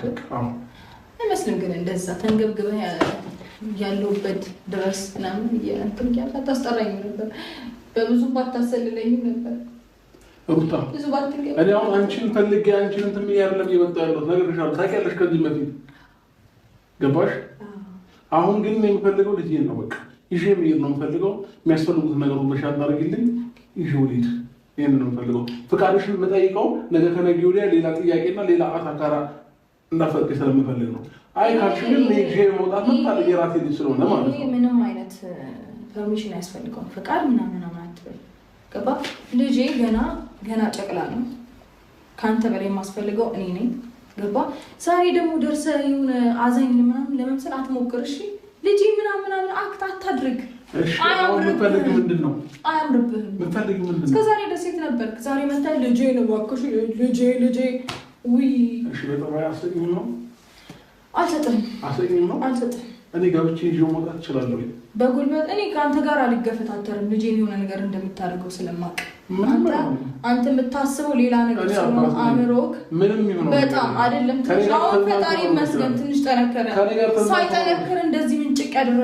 አይደል? አዎ አይመስልም። ግን እንደዛ ተንገብግበህ ያለውበት ድረስ ምናምን እንትን ያለ ታስጠራኝ ነበር። በብዙ ባታሰልለኝም ነበር ሩታ። ብዙ ባትንገ እኔ አሁን አንቺን ፈልጌ አንቺን እንትን ያለም እየመጣ ያለው ነግሬሻለሁ። ታውቂያለሽ ከዚህ በፊት ገባሽ? አሁን ግን የምፈልገው ልጅ ነው። በቃ ይዤ መሄድ ነው የምፈልገው። የሚያስፈልጉት ነገሮች በሻንጣ አድርጊልኝ ይዤ ልሂድ። ይሄንን ነው የምፈልገው። ፍቃድሽን የምጠይቀው ነገ ከነገ ወዲያ ሌላ ጥያቄና ሌላ አታካራ እንዳፈቅ ስለምፈልግ ነው። አይ ካልሽ ግን ይዤ መውጣት መጣለ የራሴ ልጅ ስለሆነ ማለት ነው። ምንም አይነት ፐርሚሽን አያስፈልገውም። ፍቃድ ምናምን አትበል። ገባ? ልጄ ገና ጨቅላ ነው። ካንተ በላይ የማስፈልገው እኔ ነኝ። ገባ? ዛሬ ደግሞ ደርሰህ የሆነ አዛኝ ምናምን ለመምሰል አትሞክር። እሺ ልጄ ምናምን አክት አታድርግ። እሺ አሁን ምፈልግ ምንድነው? አያምርብህም። ምፈልግ ምንድነው? እስከ ዛሬ ደሴት ነበርክ። ዛሬ መጣ ልጄ ነው እባክሽ ልጄ ውይ እሺ በጣም አያሰኝም ነው? አልሰጥህም። አሰኝም ነው? አልሰጥህም። እኔ ገብቼ ይዤው መውጣት እችላለሁ። በጉልበት እኔ ከአንተ ጋር አልገፈታተርም። ልጄን የሆነ ነገር እንደምታደርገው ስለማውቅ አንተ የምታስበው ሌላ ነገር ስለሆነ አእምሮክ በጣም አይደለም። ትንሽ አሁን ፈጣሪ ይመስገን ትንሽ ጠነከረ። ሳይጠነክር እንደዚህ ምንጭቅ ያደረገ